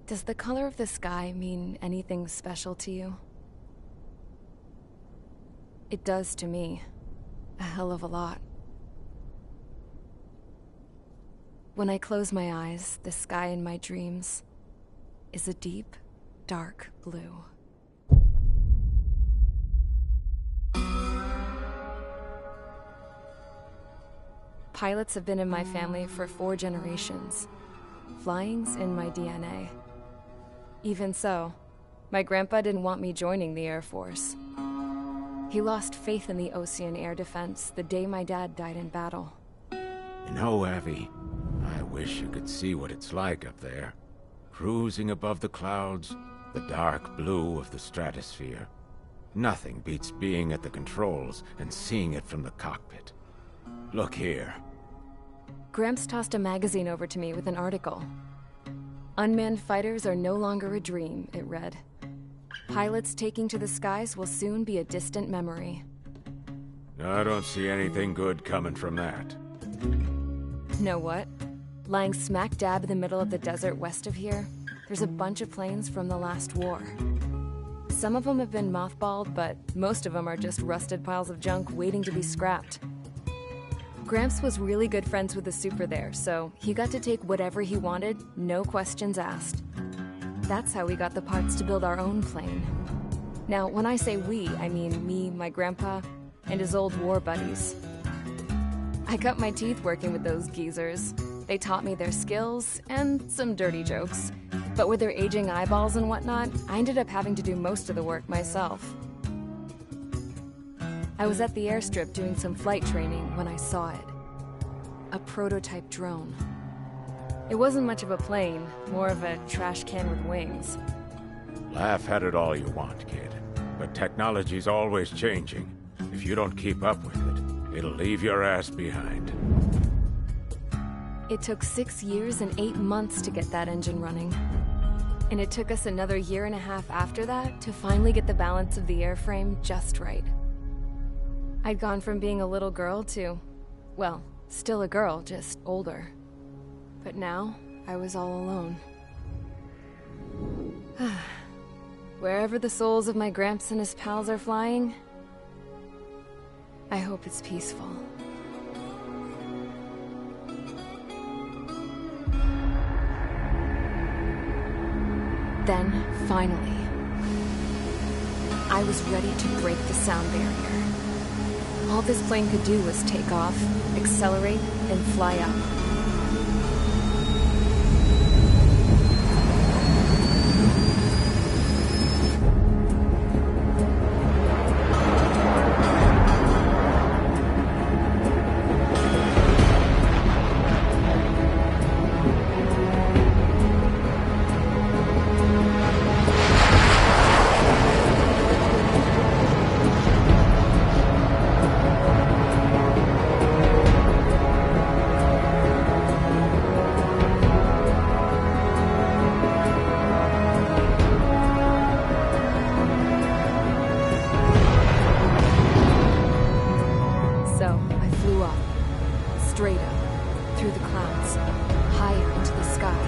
Does the color of the sky mean anything special to you? It does to me. A hell of a lot. When I close my eyes, the sky in my dreams is a deep, dark blue. Pilots have been in my family for 4 generations. Flying's in my DNA. Even so, my grandpa didn't want me joining the Air Force. He lost faith in the Ocean Air Defense the day my dad died in battle. You know, Abby, I wish you could see what it's like up there. Cruising above the clouds, the dark blue of the stratosphere. Nothing beats being at the controls and seeing it from the cockpit. Look here. Gramps tossed a magazine over to me with an article. Unmanned fighters are no longer a dream, it read. Pilots taking to the skies will soon be a distant memory. I don't see anything good coming from that. Know what? Lying smack dab in the middle of the desert west of here, there's a bunch of planes from the last war. Some of them have been mothballed, but most of them are just rusted piles of junk waiting to be scrapped. Gramps was really good friends with the super there, so he got to take whatever he wanted, no questions asked. That's how we got the parts to build our own plane. Now, when I say we, I mean me, my grandpa, and his old war buddies. I cut my teeth working with those geezers. They taught me their skills, and some dirty jokes. But with their aging eyeballs and whatnot, I ended up having to do most of the work myself. I was at the airstrip doing some flight training when I saw it. A prototype drone. It wasn't much of a plane, more of a trash can with wings. Laugh at it all you want, kid. But technology's always changing. If you don't keep up with it, it'll leave your ass behind. It took 6 years and 8 months to get that engine running. And it took us another 1.5 years after that to finally get the balance of the airframe just right. I'd gone from being a little girl to, well, still a girl, just older. But now, I was all alone. Wherever the souls of my Gramps and his pals are flying, I hope it's peaceful. Then, finally, I was ready to break the sound barrier. All this plane could do was take off, accelerate, and fly up. Straight up, through the clouds, higher into the sky.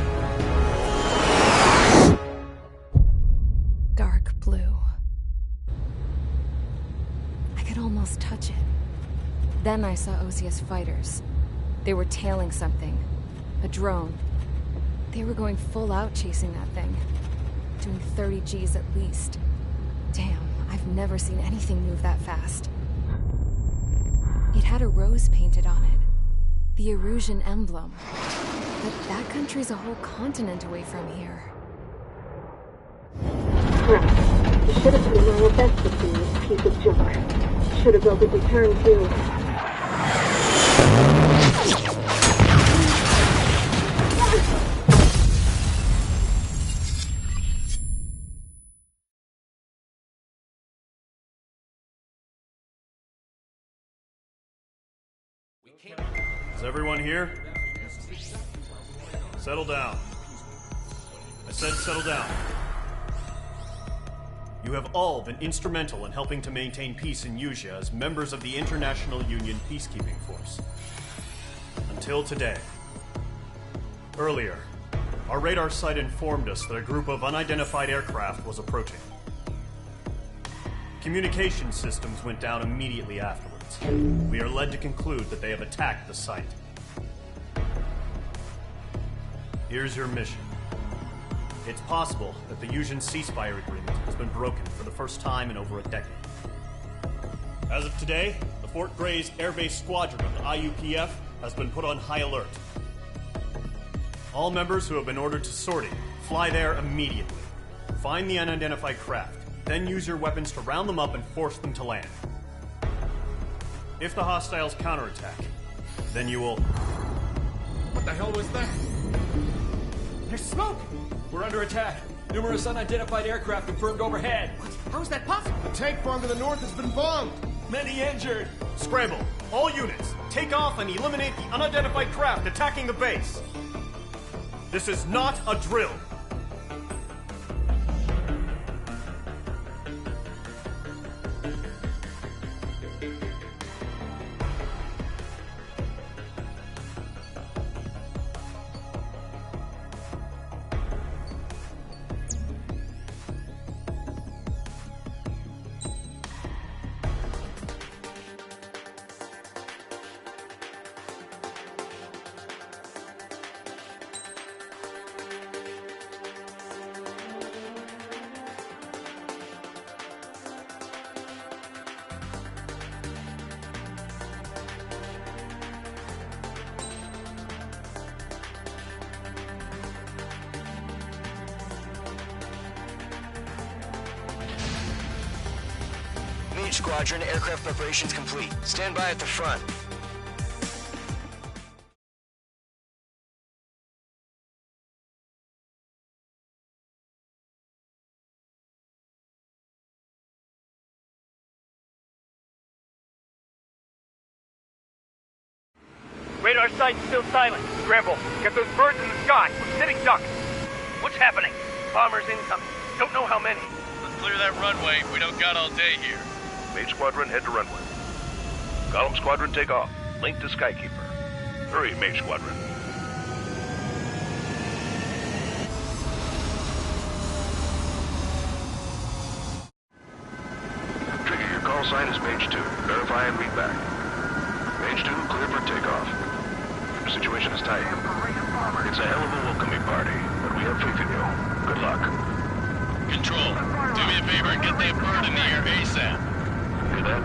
Dark blue. I could almost touch it. Then I saw OCS fighters. They were tailing something. A drone. They were going full out chasing that thing. Doing 30 Gs at least. Damn, I've never seen anything move that fast. It had a rose painted on it. The Erusian emblem. But that country's a whole continent away from here. Crap. You should have been my best to see this piece of junk. Should have built a return too. Is everyone here? Settle down. I said settle down. You have all been instrumental in helping to maintain peace in Usea as members of the International Union Peacekeeping Force. Until today. Earlier, Our radar site informed us that a group of unidentified aircraft was approaching. Communication systems went down immediately afterwards. We are led to conclude that they have attacked the site. Here's your mission. It's possible that the Yuuzhan ceasefire agreement has been broken for the first time in over a decade. As of today, the Fort Gray's Air Base Squadron of the IUPF has been put on high alert. All members who have been ordered to sortie, fly there immediately. Find the unidentified craft, then use your weapons to round them up and force them to land. If the hostiles counterattack, then you will... What the hell was that? There's smoke! We're under attack. Numerous unidentified aircraft confirmed overhead. What? How is that possible? The tank farm to the north has been bombed. Many injured. Scramble! All units, take off and eliminate the unidentified craft attacking the base. This is not a drill. Squadron, aircraft preparations complete. Stand by at the front. Radar site's still silent. Scramble. Get those birds in the sky. We're sitting ducks. What's happening? Bombers incoming. Don't know how many. Let's clear that runway. We don't got all day here. Mage Squadron, head to runway. Column Squadron, take off. Link to Skykeeper. Hurry, Mage Squadron. Trigger, your call sign is Mage 2. Verify and read back. Mage 2, clear for takeoff. The situation is tight. It's a hell of a welcoming party, but we have faith in you. Good luck. Control, do me a favor and get that bird in the air ASAP. Hear that?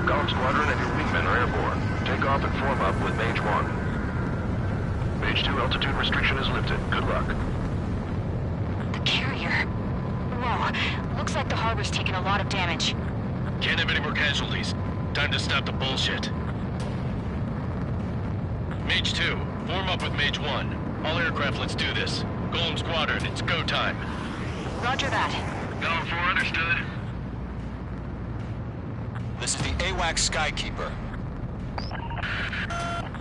Column Squadron and your wingmen are airborne. Take off and form up with Mage 1. Mage 2, altitude restriction is lifted. Good luck. The carrier. Whoa, looks like the harbor's taken a lot of damage. Can't have any more casualties. Time to stop the bullshit. Mage 2, form up with Mage 1. All aircraft, let's do this. Column Squadron, it's go time. Roger that. Column 4, understood. This is the AWACS Skykeeper.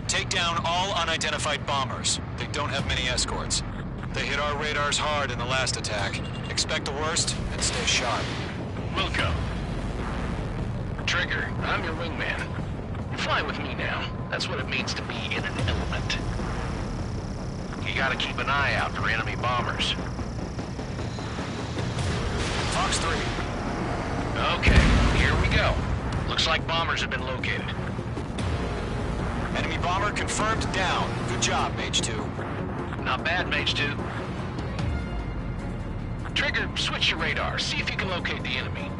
Take down all unidentified bombers. They don't have many escorts. They hit our radars hard in the last attack. Expect the worst and stay sharp. Wilco. Trigger, I'm your wingman. Fly with me now. That's what it means to be in an element. You gotta keep an eye out for enemy bombers. Fox 3. Okay, here we go. Looks like bombers have been located. Enemy bomber confirmed down. Good job, Mage 2. Not bad, Mage 2. Trigger, switch your radar. See if you can locate the enemy.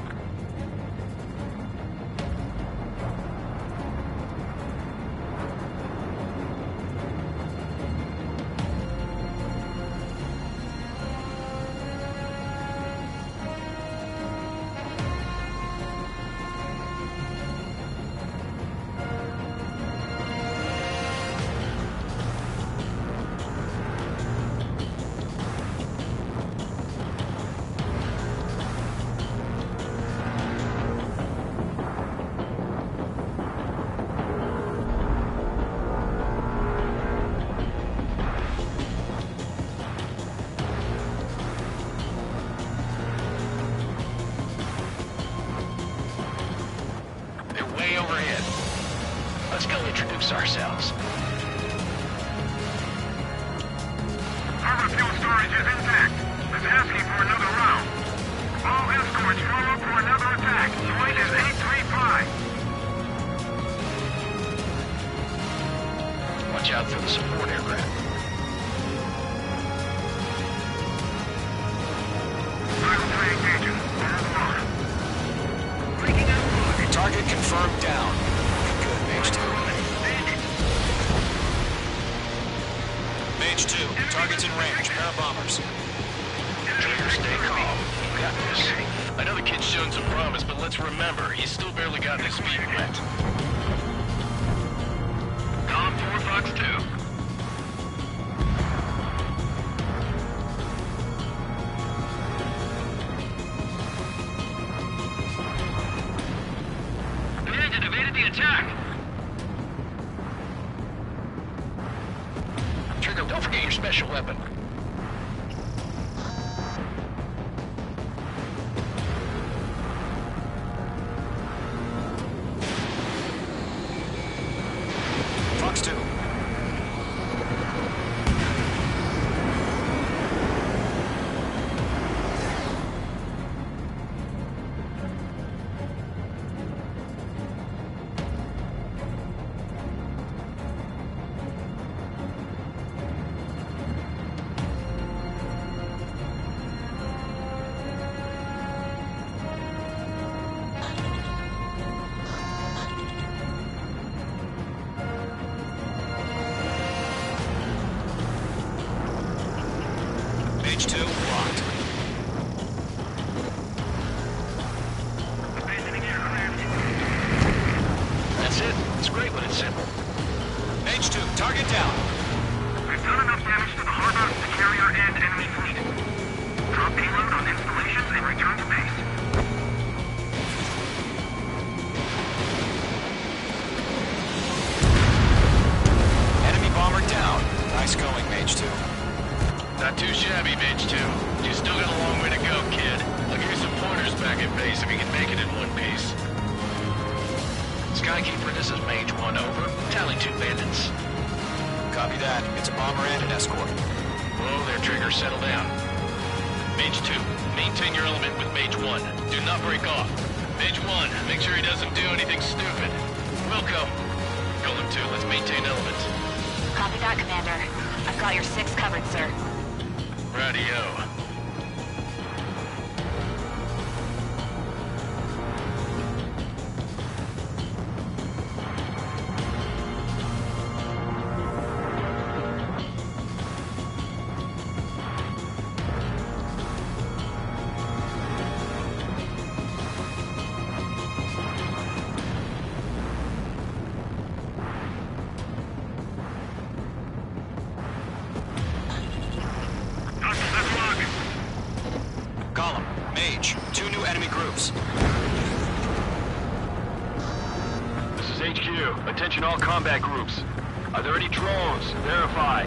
Affirmative, Confirmed down. Good, Mage 2. Mage 2, target's in range. Pair of bombers. Trigger, stay calm. You got this. I know the kid's shown some promise, but let's remember, he's still barely gotten his feet wet. Column 4, Fox 2. Bandit evaded the attack! Trigger, don't forget your special weapon. Fox 2. Mage 2, locked. That's it. It's great when it's simple. Mage 2, target down. We've done enough damage to the harbor, the carrier, and enemy fleet. Drop payload on installations and return to base. Enemy bomber down. Nice going, Mage 2. Not too shabby, Mage 2. You still got a long way to go, kid. I'll give you some pointers back at base if you can make it in one piece. Skykeeper, this is Mage 1, over. Tally 2 bandits. Copy that. It's a bomber and an escort. Whoa there, Trigger. Settle down. Mage 2, maintain your element with Mage 1. Do not break off. Mage 1, make sure he doesn't do anything stupid. Wilco. Golem 2, let's maintain element. Copy that, Commander. I've got your 6 covered, sir. Radio. Column, Mage, 2 new enemy groups. This is HQ. Attention all combat groups. Are there any drones? Verify.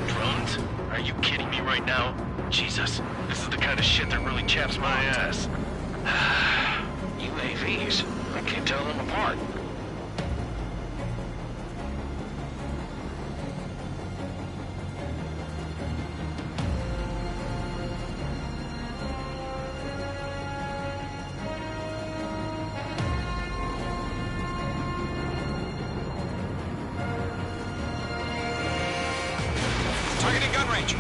Drones? Are you kidding me right now? Jesus, this is the kind of shit that really chaps my ass. UAVs? I can't tell them apart. Targeting gun range.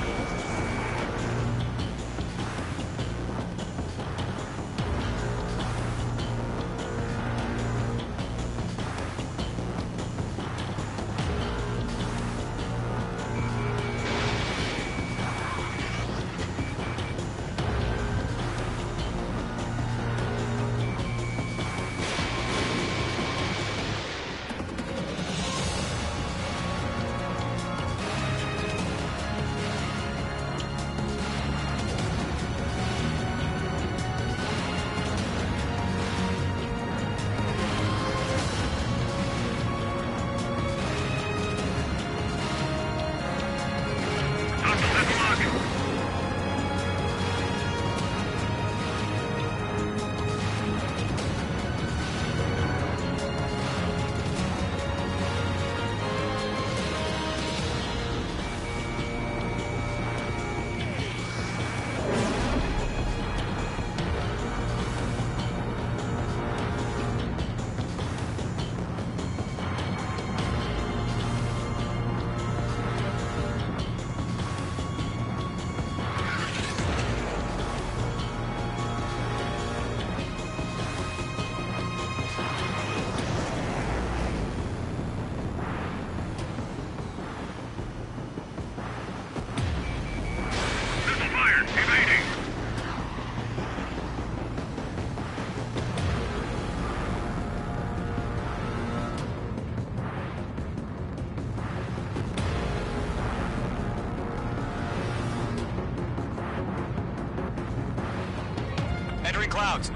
Clearing clouds.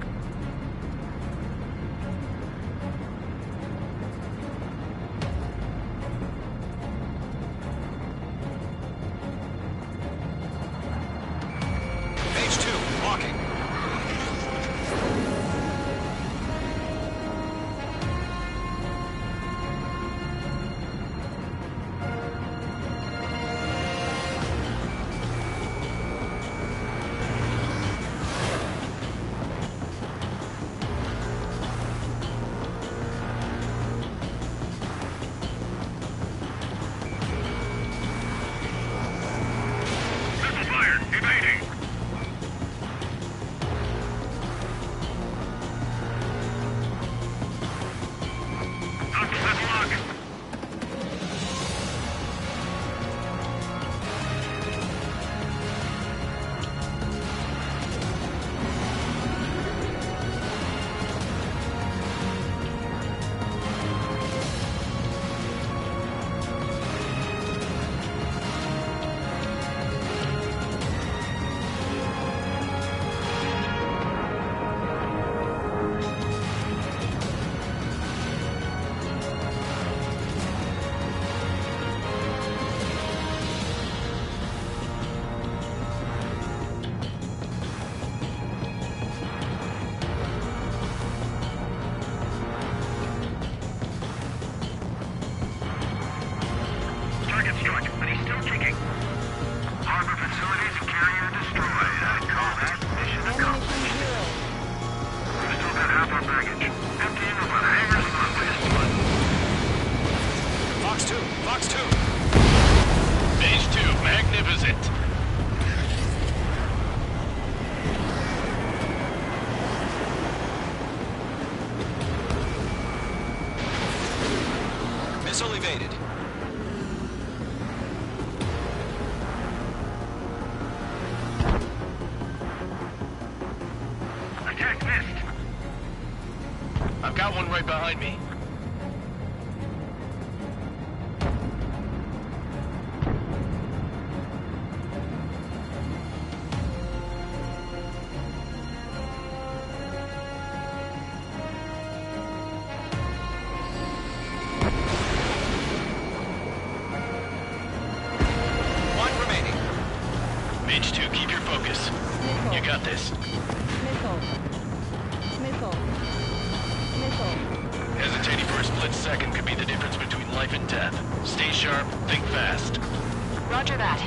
Page 2, walking. Missile evaded. Attack missed. I've got one right behind me. Mage 2, keep your focus. Missile. You got this. Missile. Missile. Missile. Hesitating for a split second could be the difference between life and death. Stay sharp, think fast. Roger that.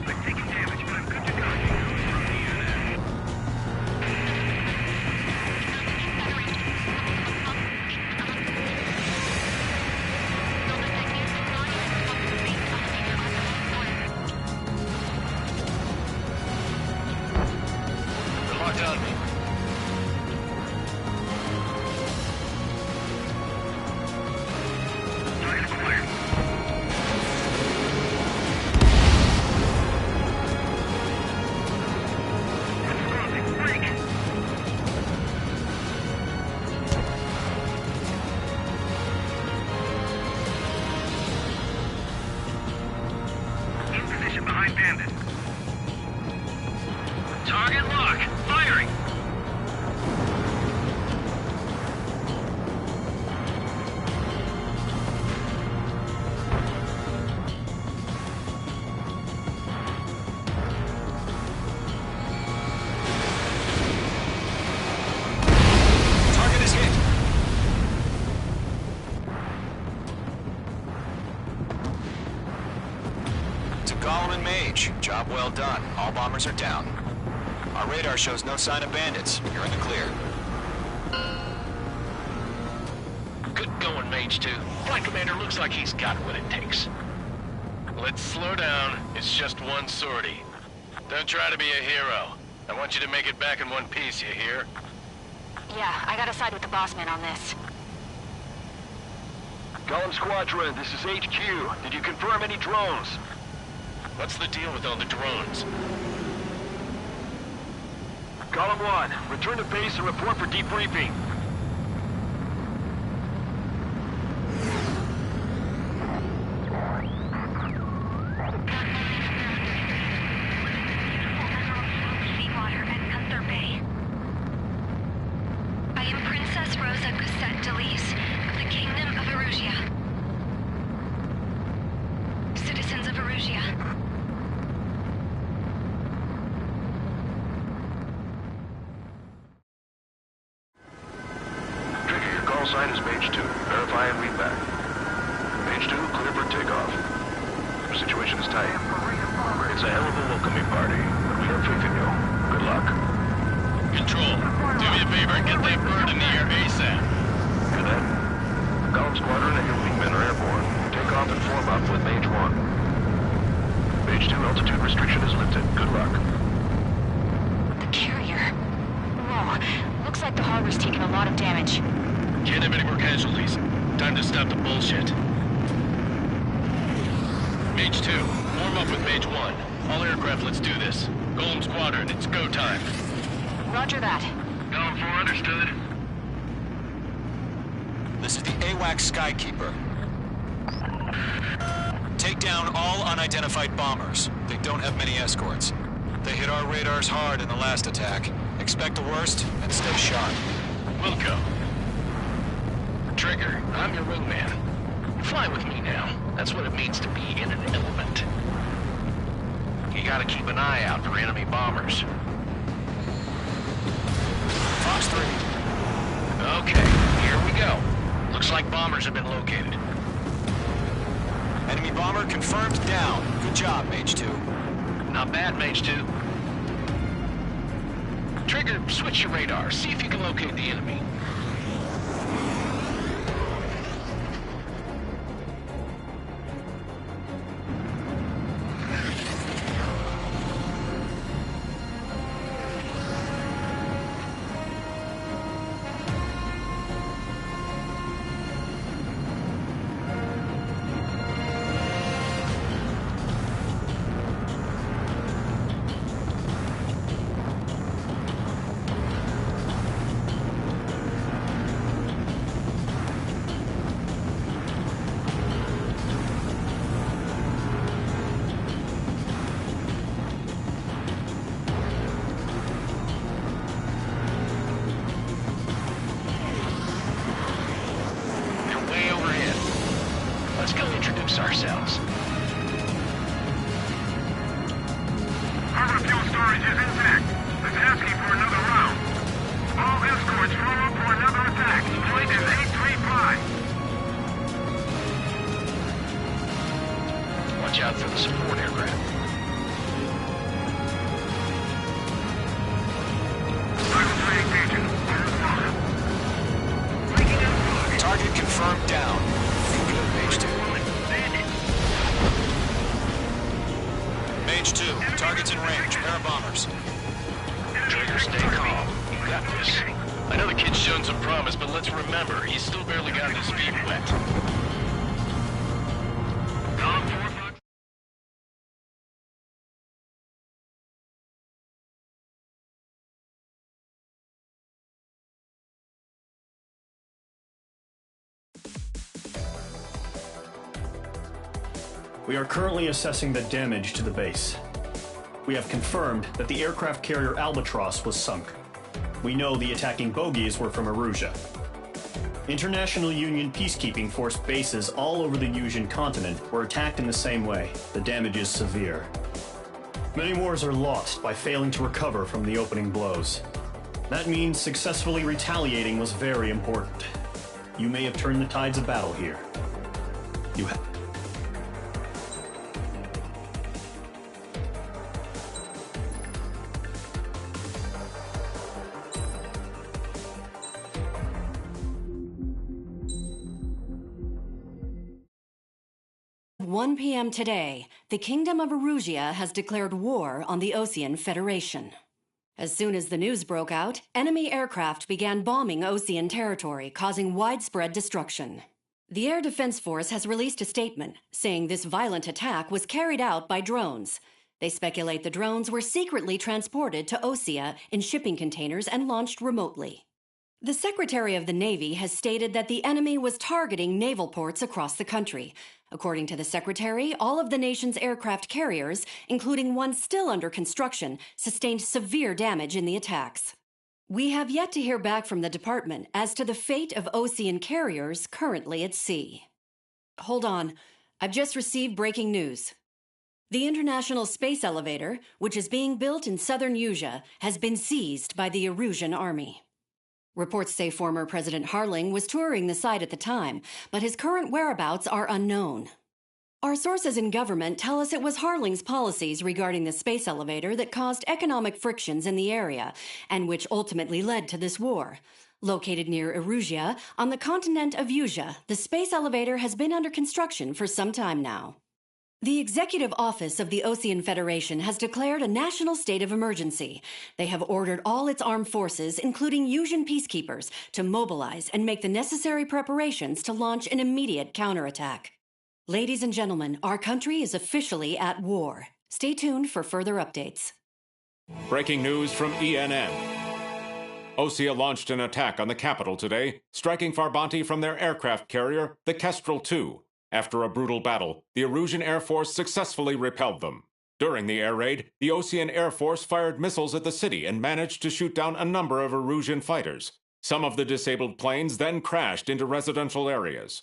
I'm taking damage, but I'm good to go. On me. Target acquired. Explosive break. In position behind bandit. Target lock. Firing. Target is hit. To Gollum and Mage, job well done. All bombers are down. Our radar shows no sign of bandits. You're in the clear. Good going, Mage 2. Flight Commander looks like he's got what it takes. Let's slow down. It's just one sortie. Don't try to be a hero. I want you to make it back in one piece, you hear? Yeah, I gotta side with the boss man on this. Gollum Squadron, this is HQ. Did you confirm any drones? What's the deal with all the drones? Gollum 1, return to base and report for debriefing. call sign is Mage 2. Verify and read back. Mage 2, clear for takeoff. The situation is tight. It's a hell of a welcoming party, but we have faith in you. Good luck. Control, do me a favor and get that bird in the air ASAP. Cadet, Column Squadron and your wingmen are airborne. Take off and form up with Mage 1. Mage 2 altitude restriction is lifted. Good luck. The carrier. Whoa, looks like the harbor's taken a lot of damage. Can't have any more casualties. Time to stop the bullshit. Mage 2, form up with Mage 1. All aircraft, let's do this. Golem Squadron, it's go time. Roger that. Golem 4, understood. This is the AWACS Skykeeper. Take down all unidentified bombers. They don't have many escorts. They hit our radars hard in the last attack. Expect the worst and stay sharp. Wilco. Trigger, I'm your wingman. Fly with me now. That's what it means to be in an element. You gotta keep an eye out for enemy bombers. Fox 3. Okay, here we go. Looks like bombers have been located. Enemy bomber confirmed down. Good job, Mage 2. Not bad, Mage 2. Trigger, switch your radar. See if you can locate the enemy. Ourselves. Harbor fuel storage is intact. It's asking for another round. All escorts roll up for another attack. Flight is 835. Watch out for the support aircraft. Target confirmed down. Good, Mage 2. Mage 2, target's in range. Pair of bombers. Trigger, stay calm. You got this. I know the kid's shown some promise, but let's remember, he's still barely gotten his feet wet. We are currently assessing the damage to the base. We have confirmed that the aircraft carrier Albatross was sunk. We know the attacking bogies were from Erusia. International Union peacekeeping force bases all over the Usian continent were attacked in the same way. The damage is severe. Many wars are lost by failing to recover from the opening blows. That means successfully retaliating was very important. You may have turned the tides of battle here. You have. At 1 p.m. today, the Kingdom of Erusia has declared war on the Osean Federation. As soon as the news broke out, enemy aircraft began bombing Osean territory, causing widespread destruction. The Air Defense Force has released a statement saying this violent attack was carried out by drones. They speculate the drones were secretly transported to Osea in shipping containers and launched remotely. The Secretary of the Navy has stated that the enemy was targeting naval ports across the country. According to the Secretary, all of the nation's aircraft carriers, including one still under construction, sustained severe damage in the attacks. We have yet to hear back from the department as to the fate of Osean carriers currently at sea. Hold on, I've just received breaking news. The International Space Elevator, which is being built in southern Usia, has been seized by the Erusian army. Reports say former President Harling was touring the site at the time, but his current whereabouts are unknown. Our sources in government tell us it was Harling's policies regarding the space elevator that caused economic frictions in the area, and which ultimately led to this war. Located near Erusia, on the continent of Usia, the space elevator has been under construction for some time now. The Executive Office of the Ocean Federation has declared a national state of emergency. They have ordered all its armed forces, including Usian peacekeepers, to mobilize and make the necessary preparations to launch an immediate counterattack. Ladies and gentlemen, our country is officially at war. Stay tuned for further updates. Breaking news from ENN. Osea launched an attack on the capital today, striking Farbanti from their aircraft carrier, the Kestrel II. After a brutal battle, the Erusian Air Force successfully repelled them. During the air raid, the Ocean Air Force fired missiles at the city and managed to shoot down a number of Erusian fighters. Some of the disabled planes then crashed into residential areas.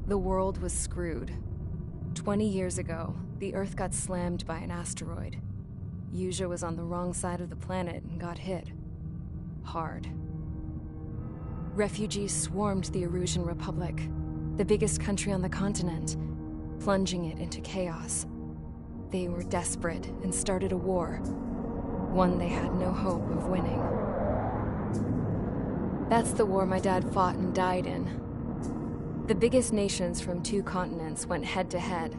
The world was screwed. 20 years ago, the Earth got slammed by an asteroid. Usia was on the wrong side of the planet and got hit. Hard. Refugees swarmed the Erusian Republic, the biggest country on the continent, plunging it into chaos. They were desperate and started a war, one they had no hope of winning. That's the war my dad fought and died in. The biggest nations from 2 continents went head-to-head,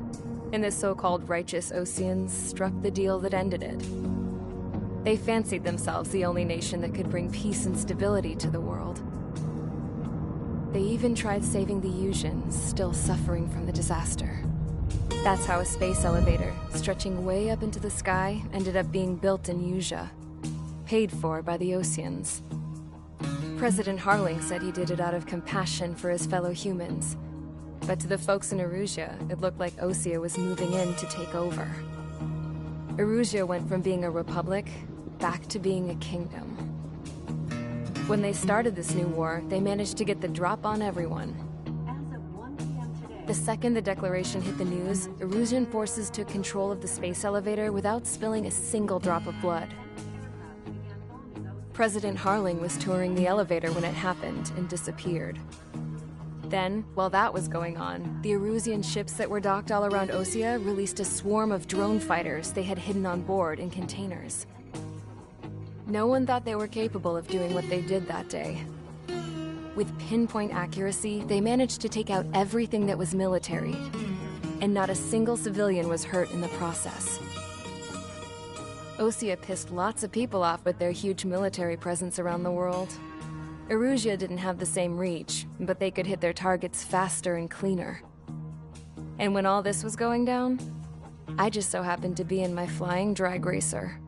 and the so-called righteous Oceans struck the deal that ended it. They fancied themselves the only nation that could bring peace and stability to the world. They even tried saving the Usians, still suffering from the disaster. That's how a space elevator, stretching way up into the sky, ended up being built in Usia, paid for by the Oceans. President Harling said he did it out of compassion for his fellow humans. But to the folks in Erusia, it looked like Osea was moving in to take over. Erusia went from being a republic back to being a kingdom. When they started this new war, they managed to get the drop on everyone. The second the declaration hit the news, Erusian forces took control of the space elevator without spilling a single drop of blood. President Harling was touring the elevator when it happened and disappeared. Then, while that was going on, the Erusian ships that were docked all around Osea released a swarm of drone fighters they had hidden on board in containers. No one thought they were capable of doing what they did that day. With pinpoint accuracy, they managed to take out everything that was military, and not a single civilian was hurt in the process. Osea pissed lots of people off with their huge military presence around the world. Erusia didn't have the same reach, but they could hit their targets faster and cleaner. And when all this was going down, I just so happened to be in my flying drag racer.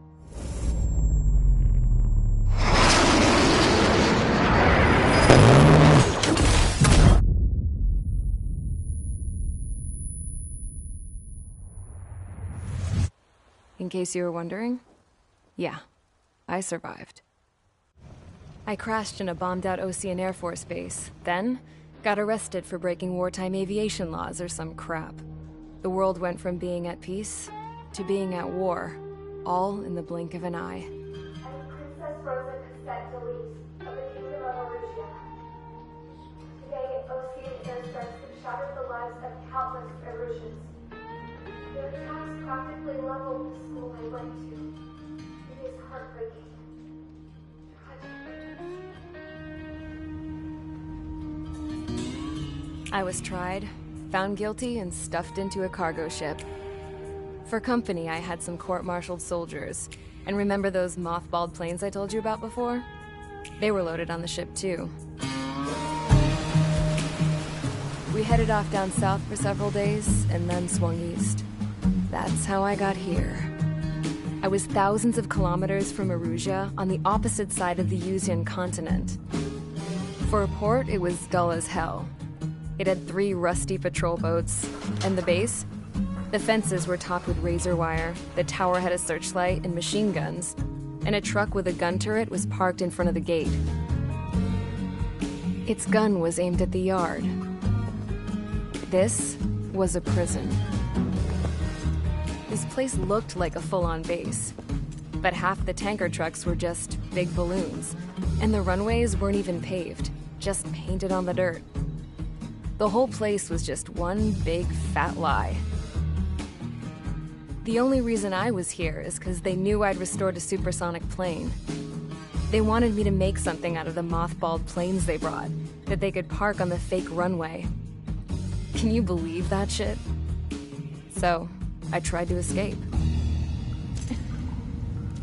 In case you were wondering, yeah, I survived. I crashed in a bombed-out Ocean Air Force base, then got arrested for breaking wartime aviation laws or some crap. The world went from being at peace to being at war, all in the blink of an eye. Princess Rosa Cassette Delise of the Kingdom of Erusia. Today, Ocean airstrikes have shattered the lives of countless Erusians. Their attacks practically leveled the school I went to. It is heartbreaking. I was tried, found guilty, and stuffed into a cargo ship. For company, I had some court-martialed soldiers. And remember those mothballed planes I told you about before? They were loaded on the ship, too. We headed off down south for several days, and then swung east. That's how I got here. I was thousands of kilometers from Erusia, on the opposite side of the Usian continent. For a port, it was dull as hell. It had 3 rusty patrol boats, and the base? The fences were topped with razor wire, the tower had a searchlight and machine guns, and a truck with a gun turret was parked in front of the gate. Its gun was aimed at the yard. This was a prison. This place looked like a full-on base. But half the tanker trucks were just big balloons, and the runways weren't even paved, just painted on the dirt. The whole place was just one big fat lie. The only reason I was here is because they knew I'd restored a supersonic plane. They wanted me to make something out of the mothballed planes they brought, that they could park on the fake runway. Can you believe that shit? So, I tried to escape.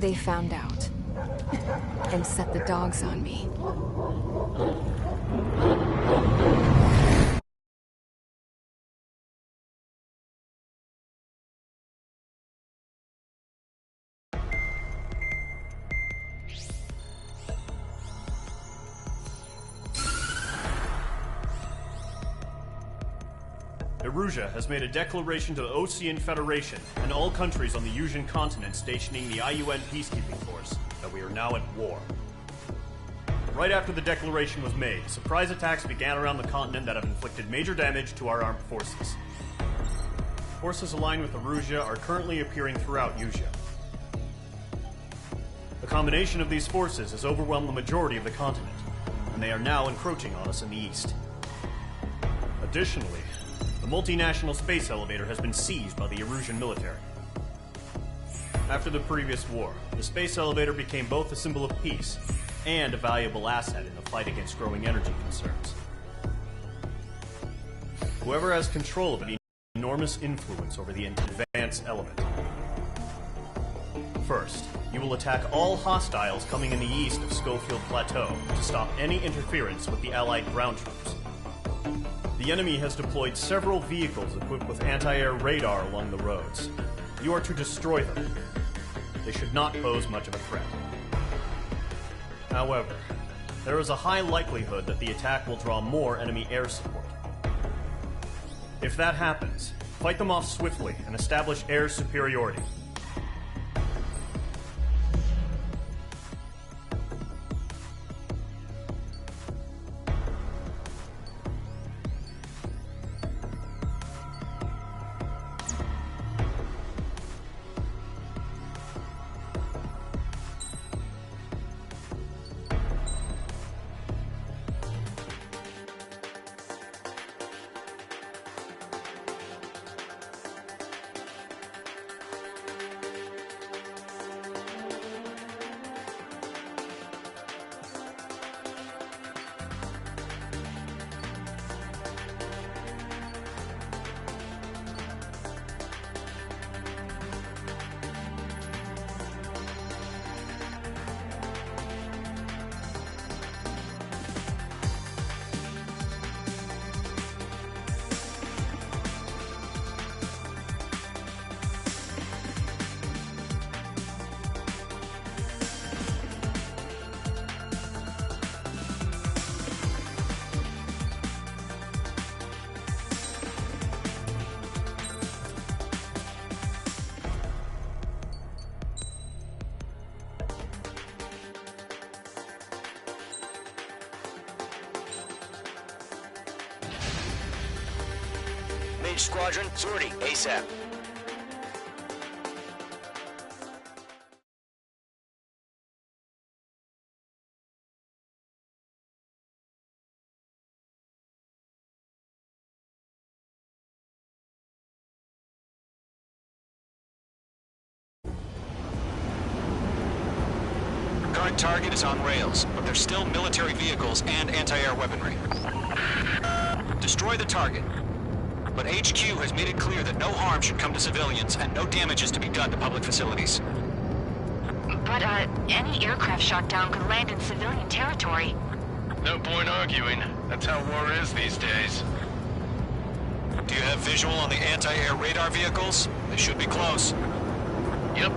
They found out, and set the dogs on me. Erusia has made a declaration to the Ocean Federation and all countries on the Eurasian continent stationing the IUN peacekeeping force that we are now at war. Right after the declaration was made, surprise attacks began around the continent that have inflicted major damage to our armed forces. Forces aligned with Erusia are currently appearing throughout Eurasia. The combination of these forces has overwhelmed the majority of the continent, and they are now encroaching on us in the east. Additionally, the multinational space elevator has been seized by the Erusian military. After the previous war, the space elevator became both a symbol of peace and a valuable asset in the fight against growing energy concerns. Whoever has control of it enormous influence over the advanced element. First, you will attack all hostiles coming in the east of Schofield Plateau to stop any interference with the Allied ground troops. The enemy has deployed several vehicles equipped with anti-air radar along the roads. You are to destroy them. They should not pose much of a threat. However, there is a high likelihood that the attack will draw more enemy air support. If that happens, fight them off swiftly and establish air superiority. Squadron, sortie, ASAP. Current target is on rails, but there's still military vehicles and anti-air weaponry. Destroy the target. But HQ has made it clear that no harm should come to civilians and no damage is to be done to public facilities. But, any aircraft shot down could land in civilian territory. No point arguing. That's how war is these days. Do you have visual on the anti-air radar vehicles? They should be close. Yep.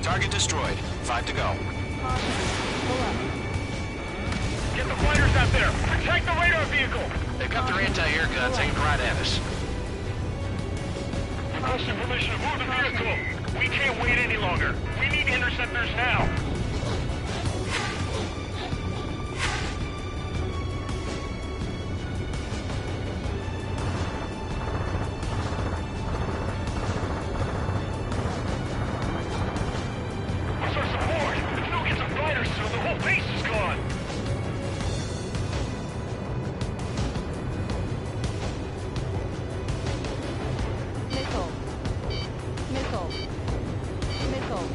Target destroyed. 5 to go. Get the fighters out there! Protect the radar vehicle! They've got their anti-air guns aimed right at us. Requesting permission to move the vehicle! We can't wait any longer! We need interceptors now! Where's our support? If we don't get some fighters soon, the whole base is gone! Missile. Missile. Missile.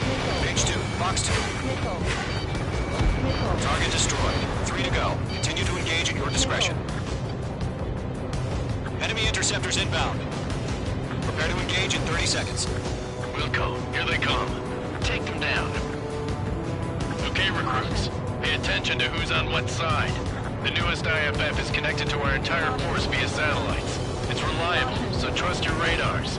Missile. Page 2, box 2. Missile. Missile. Target destroyed. 3 to go. Continue to engage at your discretion. Enemy interceptors inbound. Prepare to engage in 30 seconds. Wilco, here they come. Take them down. Okay, recruits. Pay attention to who's on what side. The newest IFF is connected to our entire force via satellites. It's reliable, so trust your radars.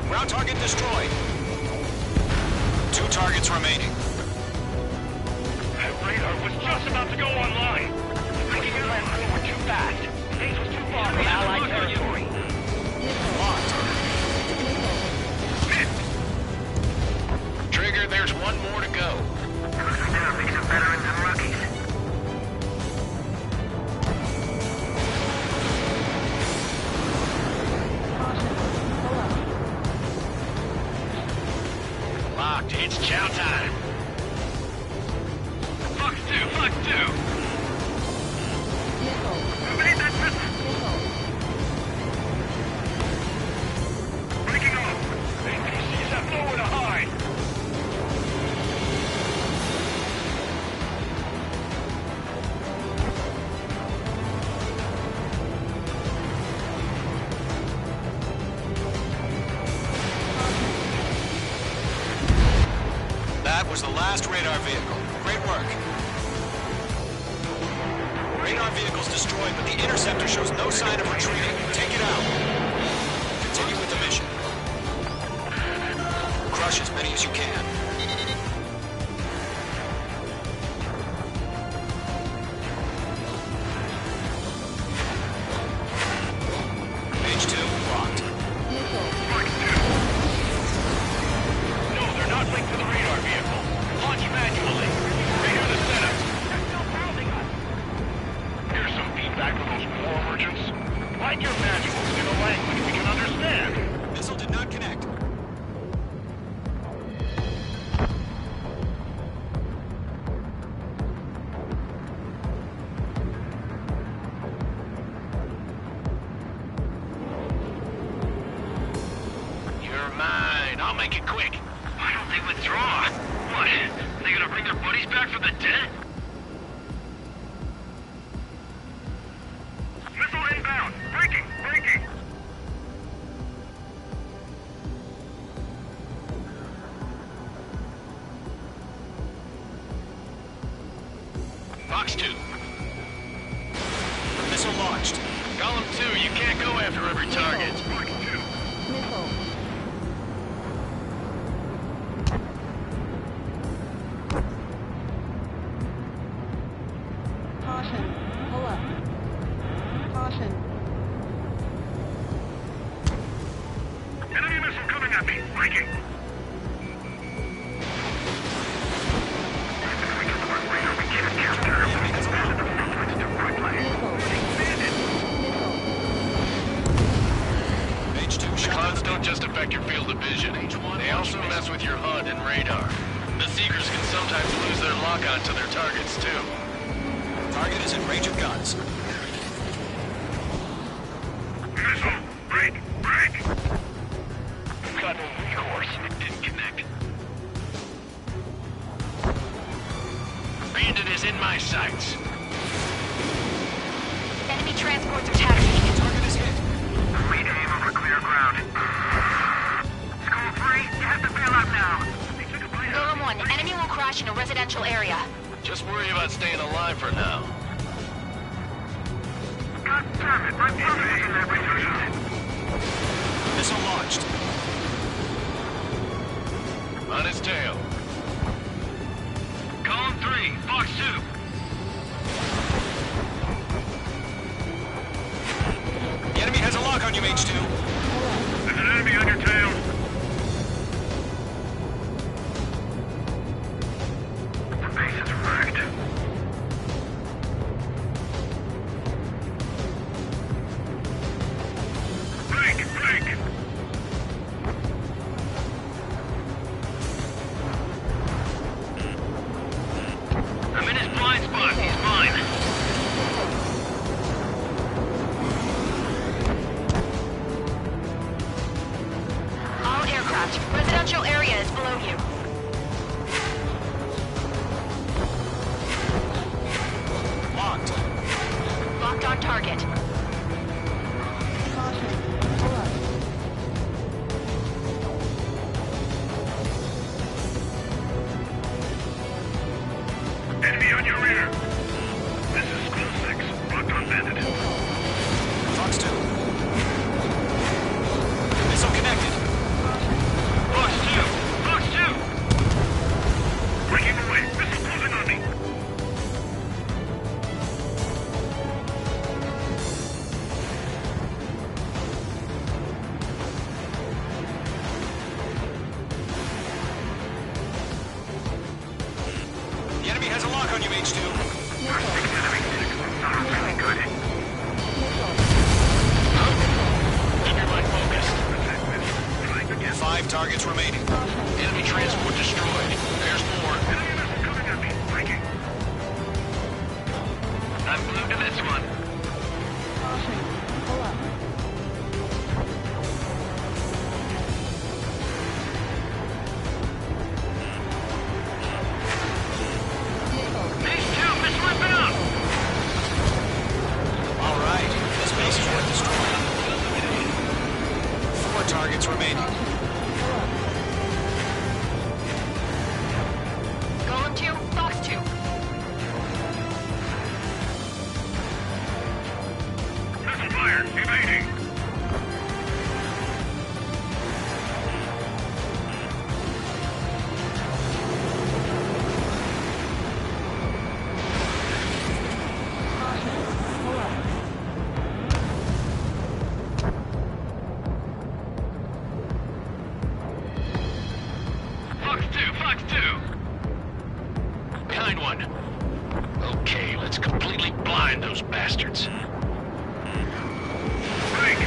Ground target destroyed. 2 targets remaining. That radar was just about to go online! We can land forward too fast. Base was too far from Allied territory. Trigger, there's one more to go. Still mix of veterans and rookies. Locked, it's chow time. Fox 2, Fox 2! Missile. Who made that missile? Missile. Breaking off! APCs have nowhere to hide! That was the last radar vehicle. Great work. Radar vehicle's destroyed, but the interceptor shows no sign of retreating. Take it out. Continue with the mission. Crush as many as you can. Page 2, locked. No, they're not linked to the radar vehicle. Launch manually. Redo the setup. They're still pounding us. Here's some feedback from those war merchants. Write your manuals in a language we can understand. Missile did not connect. You're mine. I'll make it quick. Why don't they withdraw? What? They gonna bring their buddies back from the dead? Missile inbound! Breaking! Breaking! Box 2. Missile launched. Column 2, you can't go after every target. Missile. Caution. Pull up. Caution. Enemy missile coming at me. Breaking. Page 2, The shut clouds down. don't just affect your field of vision. They also mess with your HUD and radar. The Seekers can sometimes lose their lock-on to their targets, too. Target is in range of guns. Missile. Break. Break. Got no recourse. It didn't connect. Bandit is in my sights. Enemy transports are taxiing. Target is hit. Re-aim over clear ground. School 3, you have to bail out now. They took a plane. Golem 1, enemy will crash in a residential area. Just worry about staying alive for now. God damn it, my brother is in that position. you, H2. There's an enemy on your tail. The base is wrecked. Break! I'm in his blind spot. He's mine. All aircraft. Residential area is below you. Locked. Locked on target. Caution. Pull up. Enemy on your rear. This is School 6. Locked on bandit. Fox 2. Missile connected. Fox 2! Breaking away. Missile closing on me. The enemy has a lock on you, H2. Keep your mind focused. 5 targets remaining. Enemy transport destroyed. There's more. Coming at me. Breaking. I'm glued to this one. Caution. Pull up. These two, missile inbound! All right. This base is worth destroying. 4 targets remaining. Golem 2, Fox 2. Missile fire. Evading. Fox 2! Behind one. Okay, let's completely blind those bastards. Break.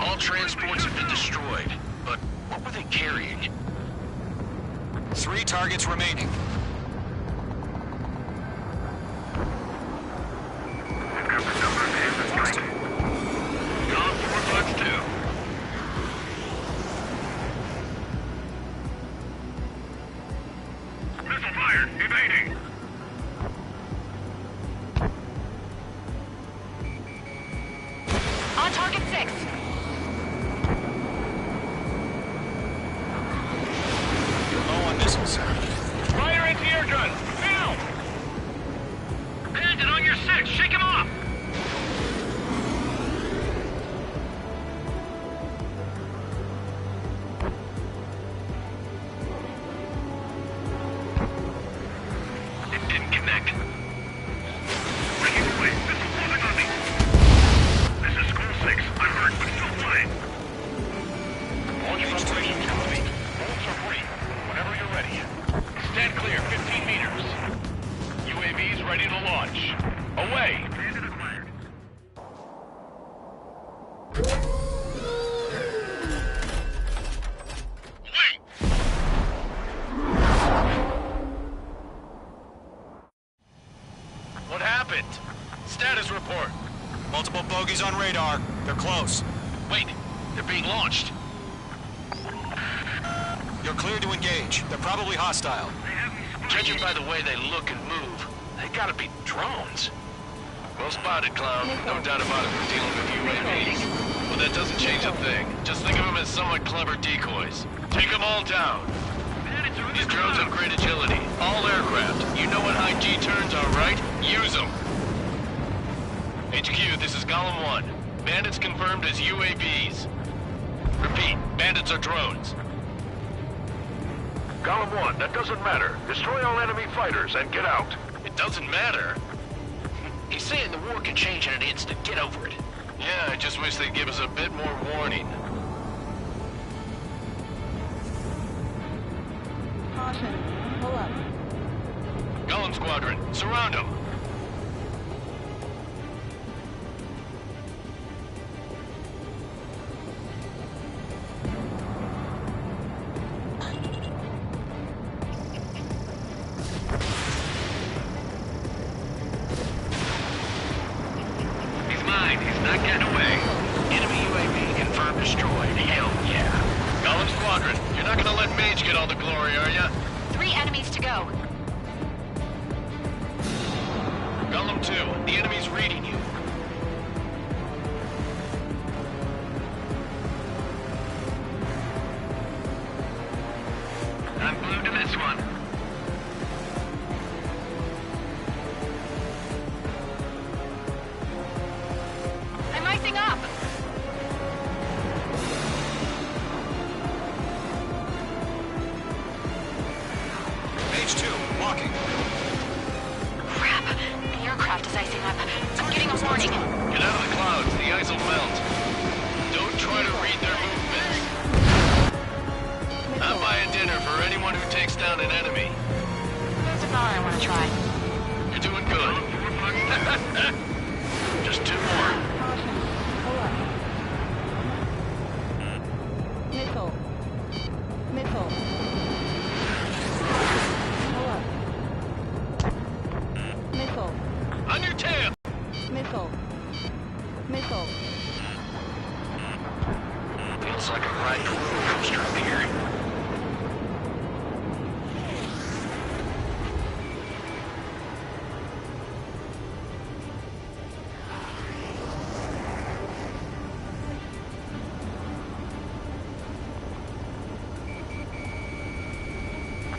All transports have been destroyed, but what were they carrying? 3 targets remaining. Gone 4 Fox 2. Missile fire. Evading. On target 6. You're low on missiles. Fire anti-air gun! Now! Bandit on your 6! Shake him off! It didn't connect. Breaking away. Missile closing on me. This is School 6. I'm hurt, but still flying. Launch preparation complete. Bolts are free. Whenever you're ready. Stand clear, 15 meters. UAVs ready to launch. Away! Bandit acquired. Wait! What happened? Status report. Multiple bogies on radar. They're close. Wait, they're being launched. You're cleared to engage. They're probably hostile. Judging by the way they look and move, they gotta be drones. Well spotted, clown. No doubt about it, we're dealing with UAVs. But that doesn't change a thing. Just think of them as somewhat clever decoys. Take them all down. These drones have great agility. All aircraft. You know what high G turns are, right? Use them. HQ, this is Golem 1. Bandits confirmed as UAVs. Repeat, bandits are drones. Golem 1, that doesn't matter. Destroy all enemy fighters and get out. It doesn't matter. He's saying the war could change in an instant. Get over it. Yeah, I just wish they'd give us a bit more warning. Caution. Pull up. Golem Squadron, surround them! He's mine. He's not getting away. Enemy UAV confirmed destroyed. Hell yeah. Golem Squadron, you're not gonna let Mage get all the glory, are ya? 3 enemies to go. Golem 2, the enemy's reading you. I'm glued to this one. I'm icing up. Page 2, walking. Crap. The aircraft is icing up. I'm getting a warning. Get out of the clouds, the ice will melt. Don't try to read their movements. I'm buying dinner for anyone who takes down an enemy. There's a bar I want to try. You're doing good. Just 2 more. Caution. Pull up. Missile. Missile. Pull up. Missile. On your tail! Missile. Missile. Feels like a ride roller coaster up here.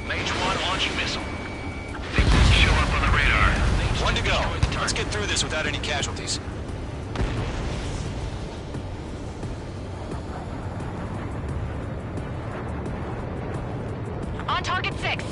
Mage 1 launching missile. Think this show up on the radar. 1 to go. Let's get through this without any casualties. On target 6.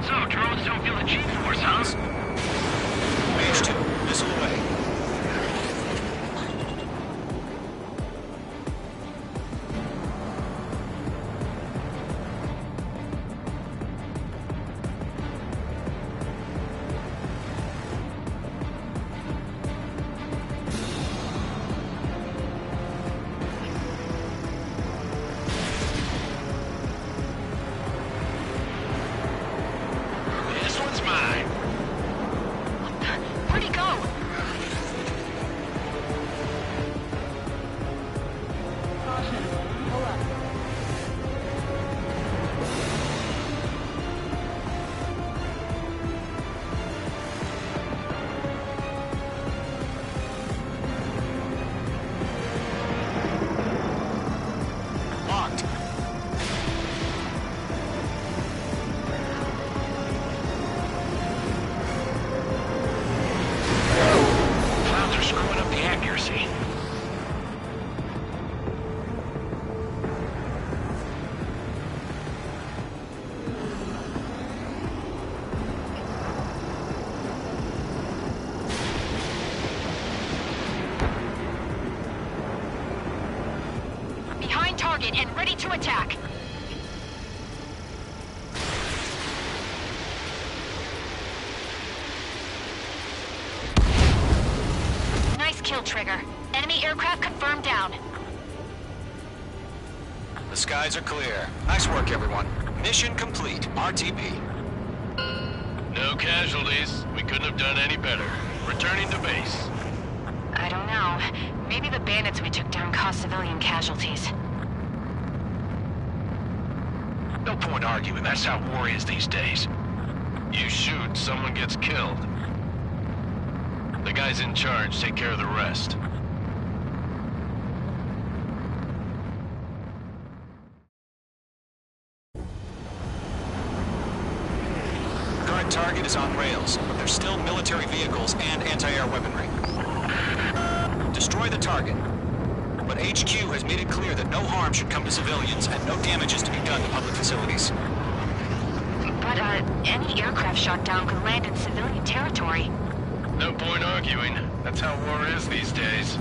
So, drones don't feel the G-force, huh? Page 2, missile away. This one's mine. Where'd he go? Caution. Pull up. Locked. Clouds are screwing up the accuracy. Behind target and ready to attack. Nice kill, Trigger. Enemy aircraft confirmed down. The skies are clear. Nice work, everyone. Mission complete. RTB. No casualties. We couldn't have done any better. Returning to base. I don't know. Maybe the bandits we took down caused civilian casualties. No point arguing. That's how war is these days. You shoot, someone gets killed. The guys in charge take care of the rest. target is on rails, but there's still military vehicles and anti-air weaponry. Destroy the target. But HQ has made it clear that no harm should come to civilians and no damage is to be done to public facilities. But, any aircraft shot down could land in civilian territory. No point arguing. That's how war is these days.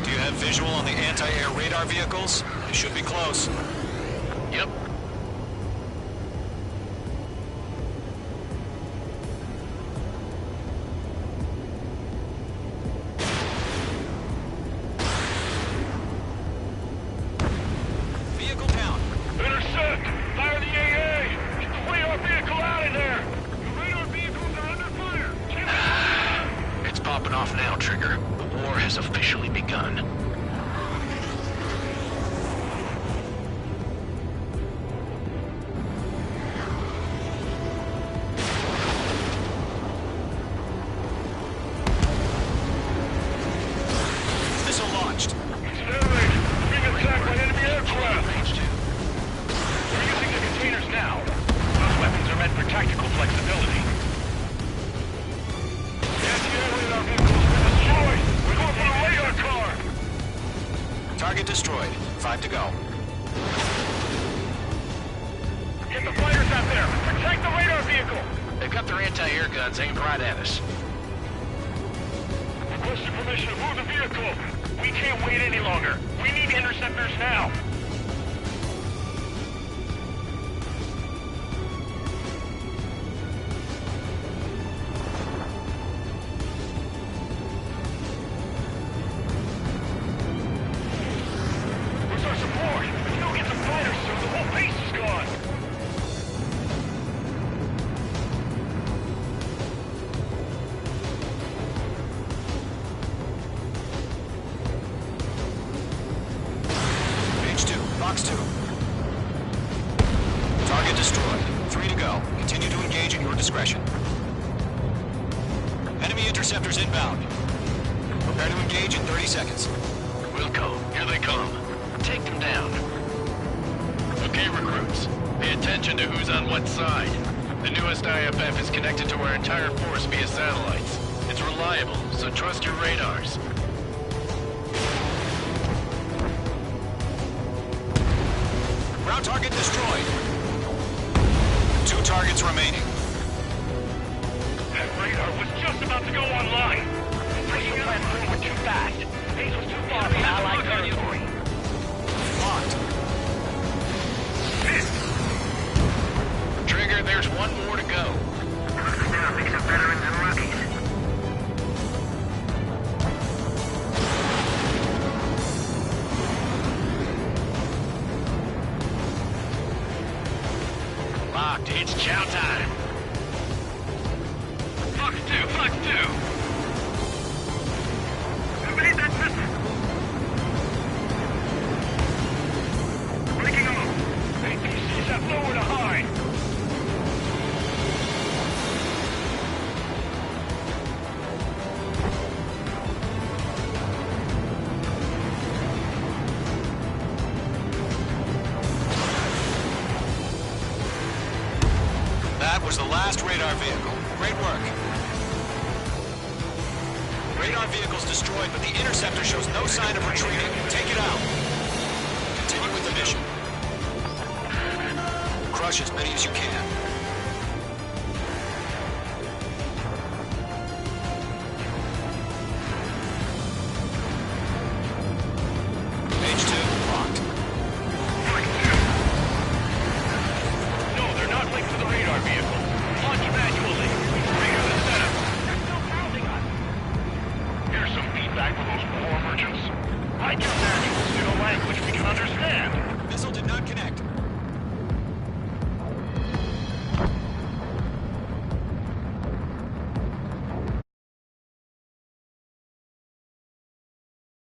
Do you have visual on the anti-air radar vehicles? They should be close. Yep. Vehicle down. Intercept! Fire the AA! Get the radar vehicle out of there! The radar vehicles are under fire! It's popping off now, Trigger. The war has officially begun. Missile launched. Accelerate! Being attacked by enemy aircraft! We're using the containers now. Those weapons are meant for tactical flexibility. The anti-air radar vehicle has been destroyed! We're going for the radar car! Target destroyed. 5 to go. Get the fighters out there! Protect the radar vehicle! They've got their anti-air guns aimed right at us. Requesting permission to move the vehicle! We can't wait any longer! We need interceptors now! Where's our support? Let's go get some fighters soon! The whole base is gone! Box 2. Target destroyed. 3 to go. Continue to engage at your discretion. Enemy interceptors inbound. Prepare to engage in 30 seconds. Wilco, here they come. Take them down. Okay, recruits. Pay attention to who's on what side. The newest IFF is connected to our entire force via satellites. It's reliable, so trust your radars. Ground target destroyed. 2 targets remaining. That radar was just about to go online. Pressure plan forward too fast. Base was too far from Allied territory. Locked. Trigger, there's one more to go. Still a mix of veterans and rookies. Locked. It's chow time. Fox 2, Fox 2. Evade that missile. Breaking them up. APCs have nowhere to hide. That was the last radar vehicle. Great work. Radar vehicle's destroyed, but the interceptor shows no sign of retreating. Take it out. Continue with the mission. Crush as many as you can.